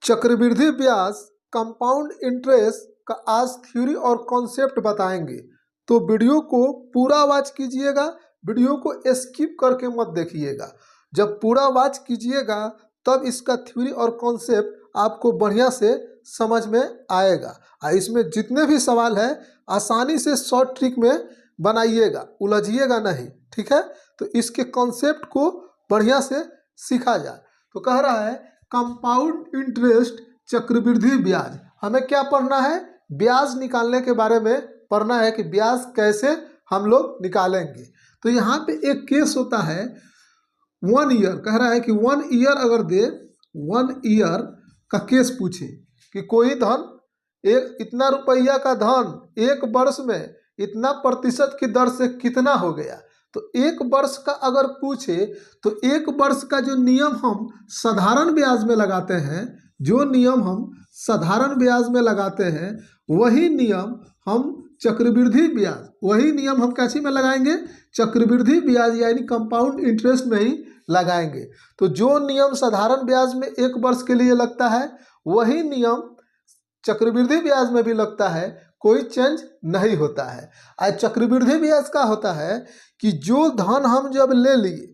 चक्रवृद्धि ब्याज compound interest का आज थ्योरी और कॉन्सेप्ट बताएंगे, तो वीडियो को पूरा वॉच कीजिएगा, वीडियो को स्किप करके मत देखिएगा। जब पूरा वॉच कीजिएगा तब इसका थ्योरी और कॉन्सेप्ट आपको बढ़िया से समझ में आएगा। इसमें जितने भी सवाल हैं आसानी से शॉर्ट ट्रिक में बनाइएगा, उलझिएगा नहीं, ठीक है। तो इसके कॉन्सेप्ट को बढ़िया से सीखा जाए। तो कह रहा है कंपाउंड इंटरेस्ट चक्रवृद्धि ब्याज। हमें क्या पढ़ना है? ब्याज निकालने के बारे में पढ़ना है कि ब्याज कैसे हम लोग निकालेंगे। तो यहाँ पे एक केस होता है 1 ईयर, कह रहा है कि 1 ईयर अगर दे, 1 ईयर का केस पूछे कि कोई धन, एक इतना रुपया का धन एक वर्ष में इतना प्रतिशत की दर से कितना हो गया। तो एक वर्ष का अगर पूछे तो एक वर्ष का जो नियम हम साधारण ब्याज में लगाते हैं, जो नियम हम साधारण ब्याज में लगाते हैं वही नियम हम चक्रवृद्धि ब्याज, वही नियम हम कैसी में लगाएंगे? चक्रवृद्धि ब्याज यानी कंपाउंड इंटरेस्ट में ही लगाएंगे। तो जो नियम साधारण ब्याज में एक वर्ष के लिए लगता है वही नियम चक्रवृद्धि ब्याज में भी लगता है, कोई चेंज नहीं होता है। आज चक्रवृद्धि ब्याज का होता है कि जो धन हम जब ले लिए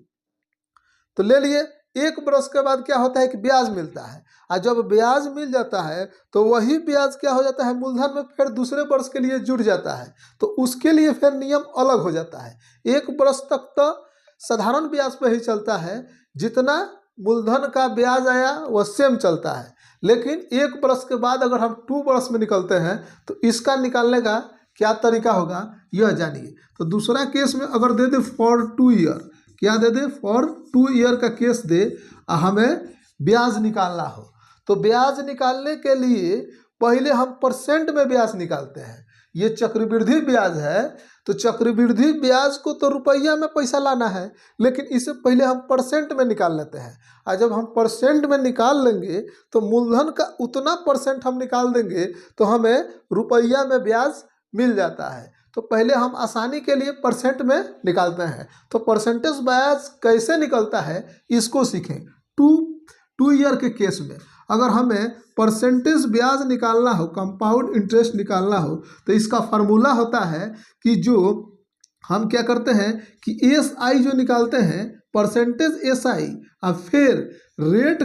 तो ले लिए, एक वर्ष के बाद क्या होता है कि ब्याज मिलता है, और जब ब्याज मिल जाता है तो वही ब्याज क्या हो जाता है, मूलधन में फिर दूसरे वर्ष के लिए जुड़ जाता है। तो उसके लिए फिर नियम अलग हो जाता है। एक वर्ष तक तो साधारण ब्याज पर ही चलता है, जितना मूलधन का ब्याज आया वह सेम चलता है। लेकिन एक वर्ष के बाद अगर हम 2 वर्ष में निकलते हैं तो इसका निकालने का क्या तरीका होगा यह जानिए। तो दूसरा केस में अगर दे दे फॉर 2 ईयर, क्या दे दे? फॉर 2 ईयर का केस दे, हमें ब्याज निकालना हो। तो ब्याज निकालने के लिए पहले हम परसेंट में ब्याज निकालते हैं। ये चक्रवृद्धि ब्याज है, तो चक्रवृद्धि ब्याज को तो रुपया में पैसा लाना है, लेकिन इससे पहले हम परसेंट में निकाल लेते हैं। और जब हम परसेंट में निकाल लेंगे तो मूलधन का उतना परसेंट हम निकाल देंगे तो हमें रुपया में ब्याज मिल जाता है। तो पहले हम आसानी के लिए परसेंट में निकालते हैं। तो परसेंटेज ब्याज कैसे निकलता है इसको सीखें। 2 ईयर के केस में अगर हमें परसेंटेज ब्याज निकालना हो, कंपाउंड इंटरेस्ट निकालना हो, तो इसका फार्मूला होता है कि जो हम क्या करते हैं कि SI जो निकालते हैं, परसेंटेज SI, और फिर रेट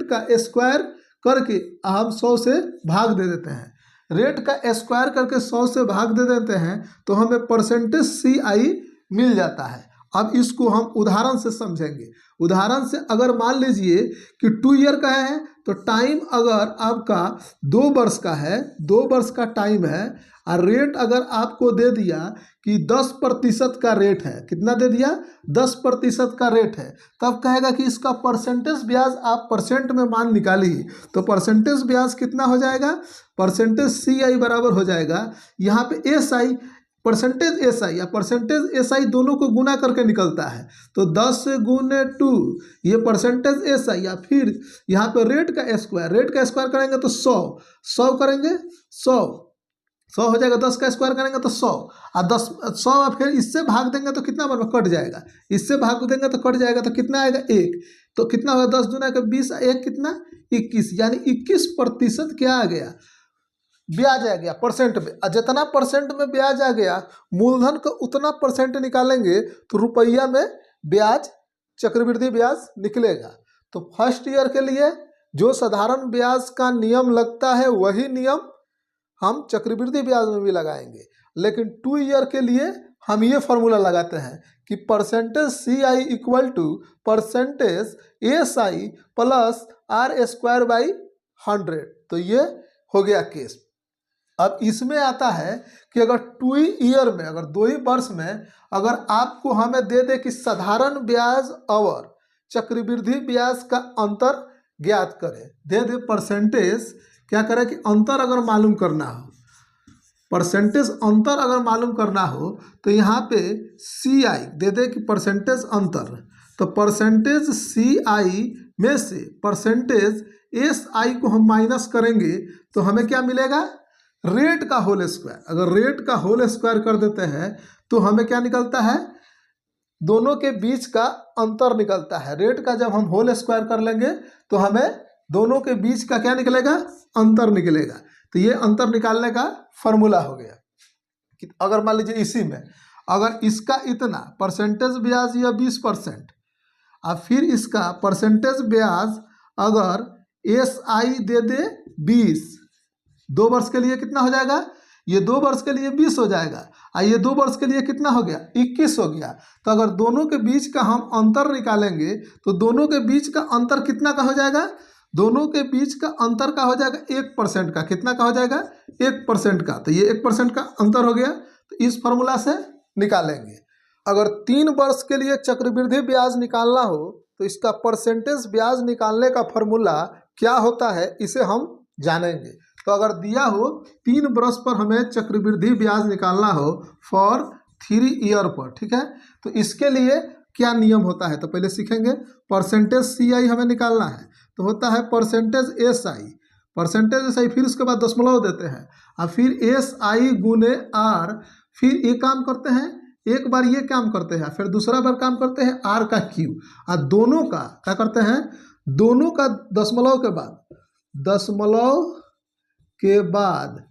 का स्क्वायर करके हम 100 से भाग दे देते हैं। रेट का स्क्वायर करके 100 से भाग दे देते हैं तो हमें परसेंटेज CI मिल जाता है। अब इसको हम उदाहरण से समझेंगे। उदाहरण से अगर मान लीजिए कि 2 ईयर का है तो टाइम अगर आपका 2 वर्ष का है, 2 वर्ष का टाइम है, और रेट अगर आपको दे दिया कि 10% का रेट है, कितना दे दिया? 10% का रेट है, तब कहेगा कि इसका परसेंटेज ब्याज आप परसेंट में मान निकालिए। तो परसेंटेज ब्याज कितना हो जाएगा? परसेंटेज CI बराबर हो जाएगा यहाँ पे SI, परसेंटेज SI या परसेंटेज SI दोनों को गुना करके निकलता है। तो 10 गुने 2 ये परसेंटेज SI, या फिर यहाँ पे रेट का स्क्वायर करेंगे तो 100 करेंगे, 100 हो जाएगा। 10 का स्क्वायर करेंगे तो 100, और 100 फिर इससे भाग देंगे तो कितना बार में कट जाएगा, इससे भाग देंगे तो कट जाएगा, तो कितना आएगा? 1। तो कितना होगा? 10 दूना का 20, 1 कितना? 21, यानी 21% क्या आ गया? ब्याज आ गया परसेंट में। जितना परसेंट में ब्याज आ गया, मूलधन का उतना परसेंट निकालेंगे तो रुपया में ब्याज, चक्रवृद्धि ब्याज निकलेगा। तो फर्स्ट ईयर के लिए जो साधारण ब्याज का नियम लगता है वही नियम हम चक्रवृद्धि ब्याज में भी लगाएंगे। लेकिन 2 ईयर के लिए हम ये फार्मूला लगाते हैं कि percentage CI equal to percentage SI plus R²/100। तो ये हो गया केस। अब इसमें आता है कि अगर 2 ईयर में, अगर 2 ही वर्ष में अगर आपको हमें दे दे कि साधारण ब्याज और चक्रवृद्धि ब्याज का अंतर ज्ञात करें, दे दे परसेंटेज, क्या करें कि अंतर अगर मालूम करना हो, परसेंटेज अंतर अगर मालूम करना हो तो यहाँ पे CI दे दे कि परसेंटेज अंतर। तो परसेंटेज CI में से परसेंटेज SI को हम माइनस करेंगे तो हमें क्या मिलेगा? रेट का होल स्क्वायर। अगर रेट का होल स्क्वायर कर देते हैं तो हमें क्या निकलता है? दोनों के बीच का अंतर निकलता है। रेट का जब हम होल स्क्वायर कर लेंगे तो हमें दोनों के बीच का क्या निकलेगा, अंतर निकलेगा। तो ये अंतर निकालने का फॉर्मूला हो गया कि अगर मान लीजिए इसी में अगर इसका इतना परसेंटेज ब्याज या 20% और फिर इसका परसेंटेज ब्याज अगर SI दे दे 20, 2 वर्ष के लिए कितना हो जाएगा, ये 2 वर्ष के लिए 20 हो जाएगा और ये 2 वर्ष के लिए कितना हो गया, 21 हो गया। तो अगर दोनों के बीच का हम अंतर निकालेंगे तो दोनों के बीच का अंतर कितना का हो जाएगा, दोनों के बीच का अंतर का हो जाएगा 1% का। कितना का हो जाएगा, 1% का। तो ये 1% का अंतर हो गया, तो इस फॉर्मूला से निकालेंगे। अगर 3 वर्ष के लिए चक्रवृद्धि ब्याज निकालना हो तो इसका परसेंटेज ब्याज निकालने का फॉर्मूला क्या होता है, इसे हम जानेंगे। तो अगर दिया हो 3 वर्ष पर हमें चक्रवृद्धि ब्याज निकालना हो फॉर 3 ईयर पर, ठीक है, तो इसके लिए क्या नियम होता है तो पहले सीखेंगे। परसेंटेज CI हमें निकालना है तो होता है परसेंटेज SI, परसेंटेज SI, फिर उसके बाद दशमलव देते हैं और फिर SI गुने R। फिर ये काम करते हैं, एक बार ये काम करते हैं, फिर दूसरा बार काम करते हैं R का Q, और दोनों का क्या करते हैं, दोनों का दशमलव के बाद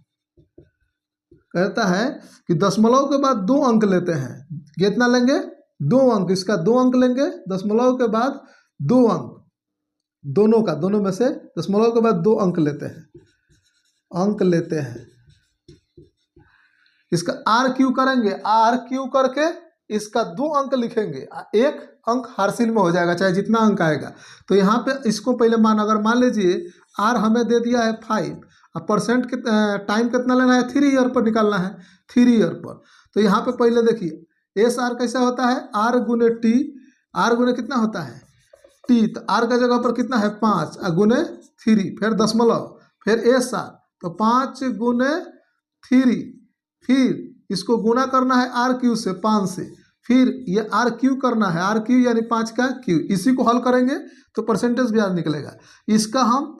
कहता है कि दशमलव के बाद 2 अंक लेते हैं। कितना लेंगे, 2 अंक, इसका 2 अंक लेंगे, दशमलव के बाद 2 अंक, दोनों में से दशमलव के बाद 2 अंक लेते हैं। इसका RQ करेंगे, RQ करके इसका 2 अंक लिखेंगे, 1 अंक हार्सिल में हो जाएगा चाहे जितना अंक आएगा। तो यहाँ पे इसको पहले अगर मान लीजिए R हमें दे दिया है 5 और परसेंट टाइम कितना लेना है, 3 ईयर पर निकालना है, 3 ईयर पर। तो यहाँ पे पहले देखिए SR कैसा होता है, R गुने T, R गुने कितना होता है T, तो R का जगह पर कितना है 5 और गुने 3, फिर दशमलव, फिर SR, तो 5 गुने 3, फिर इसको गुना करना है RQ से 5 से, फिर ये RQ करना है, RQ यानी 5 का Q, इसी को हल करेंगे तो परसेंटेज ब्याज निकलेगा। इसका हम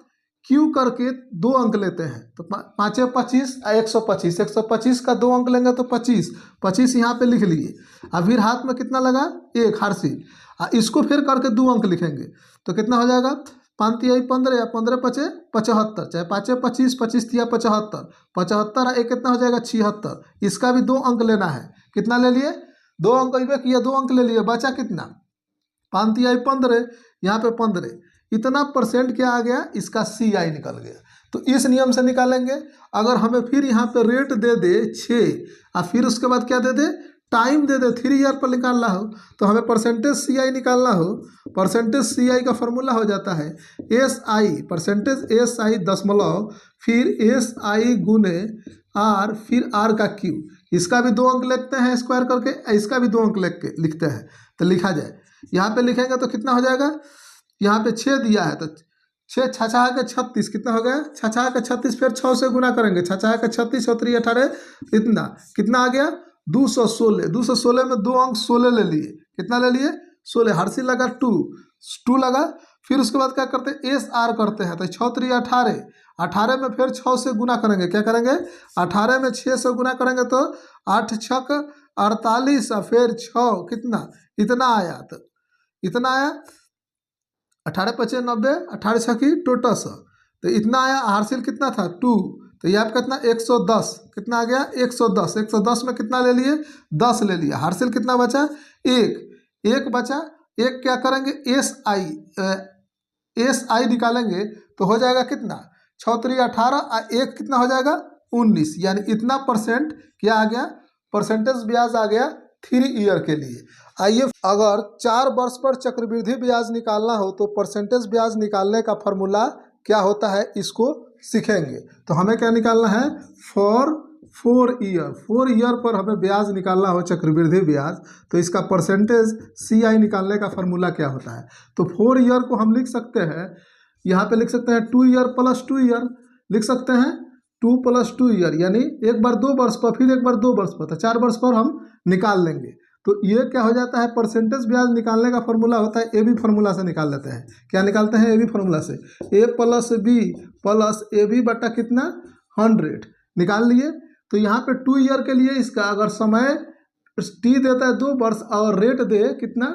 Q करके 2 अंक लेते हैं तो 5 25 125, 125 का 2 अंक लेंगे तो 25 यहाँ पे लिख लिए, और फिर हाथ में कितना लगा 1 हार्सिल, इसको फिर करके 2 अंक लिखेंगे तो कितना हो जाएगा, 5 तिहाई 15 या 15 पचे 75, चाहे 5 25 25 तिया 75, 75 एक कितना हो जाएगा 76। इसका भी 2 अंक लेना है, कितना ले लिए 2 अंक किया, 2 अंक ले लिए, बचा कितना 5 तिहाई 15, यहाँ पे 15, इतना परसेंट क्या आ गया, इसका CI निकल गया। तो इस नियम से निकालेंगे। अगर हमें फिर यहाँ पे रेट दे दे 6 और फिर उसके बाद क्या दे दे, टाइम दे दे, 3 ईयर पर निकालना हो तो हमें परसेंटेज CI निकालना हो, परसेंटेज CI का फॉर्मूला हो जाता है SI, परसेंटेज SI दशमलव, फिर SI गुने R, फिर R का Q, इसका भी 2 अंक लिखते हैं स्क्वायर करके, इसका भी 2 अंक लिखते हैं तो लिखा जाए। यहाँ पे लिखेंगे तो कितना हो जाएगा, यहाँ पे 6 दिया है तो 6 छछा के 36, कितना हो गया, छछा के 36, फिर 6 से गुना करेंगे, छछा के 36 और 3 18, इतना कितना आ गया 216, 216 में 2 अंक 16 ले लिए, कितना ले लिए 16, हार्सिल लगा 2 लगा, फिर उसके बाद क्या करते हैं SR करते हैं तो 6 3 18, 18 में फिर 6 से गुना करेंगे, क्या करेंगे 18 में 6 से गुना करेंगे तो 8 छक 48 और फिर 6 कितना, इतना आया, तो इतना आया 18 पचे 90, 18 छकी टोटल 100, तो इतना आया। हार्सिल कितना था 2, तो ये आपका कितना 110, कितना आ गया 110, 110 में कितना ले लिए 10 ले लिया, हार्सिल कितना बचा 1 बचा, 1 क्या करेंगे SI निकालेंगे तो हो जाएगा कितना 6 3 18 और 1 कितना हो जाएगा 19, यानी इतना परसेंट क्या आ गया, परसेंटेज ब्याज आ गया 3 ईयर के लिए। आइए, अगर 4 वर्ष पर चक्रवृद्धि ब्याज निकालना हो तो परसेंटेज ब्याज निकालने का फॉर्मूला क्या होता है, इसको सीखेंगे। तो हमें क्या निकालना है, फॉर 4 ईयर, 4 ईयर पर हमें ब्याज निकालना हो चक्रवृद्धि ब्याज, तो इसका परसेंटेज CI निकालने का फॉर्मूला क्या होता है। तो 4 ईयर को हम लिख सकते हैं, यहाँ पे लिख सकते हैं 2 ईयर प्लस 2 ईयर, लिख सकते हैं 2 प्लस 2 ईयर, यानी एक बार 2 वर्ष पर, फिर एक बार 2 वर्ष पर, तो 4 वर्ष पर हम निकाल लेंगे। तो ये क्या हो जाता है, परसेंटेज ब्याज निकालने का फॉर्मूला होता है AB फार्मूला से निकाल लेते हैं। क्या निकालते हैं AB फार्मूला से, A plus B plus AB बटा कितना 100 निकाल लिए। तो यहाँ पे 2 ईयर के लिए इसका अगर समय T देता है 2 वर्ष और रेट दे कितना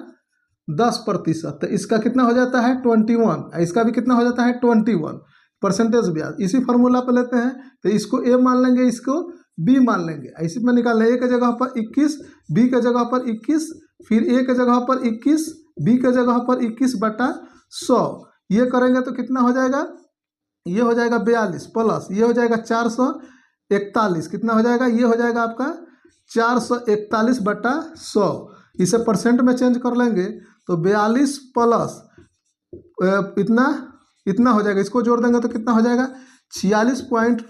10%, तो इसका कितना हो जाता है 21, इसका भी कितना हो जाता है 21 परसेंटेज ब्याज। इसी फार्मूला पे लेते हैं, तो इसको ए मान लेंगे, इसको बी मान लेंगे। इसी में निकालना है, ए के जगह पर 21, बी के जगह पर 21, फिर ए के जगह पर 21, बी के जगह पर 21/100। ये करेंगे तो कितना हो जाएगा, ये हो जाएगा 42 प्लस ये हो जाएगा 441, कितना हो जाएगा, ये हो जाएगा आपका 441/100। इसे परसेंट में चेंज कर लेंगे तो 42 प्लस इतना हो जाएगा, इसको जोड़ देंगे तो कितना हो जाएगा 46 पॉइंट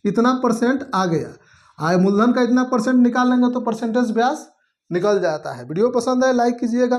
इतना परसेंट आ गया। मूलधन का इतना परसेंट निकाल लेंगे तो परसेंटेज ब्याज निकल जाता है। वीडियो पसंद है लाइक कीजिएगा।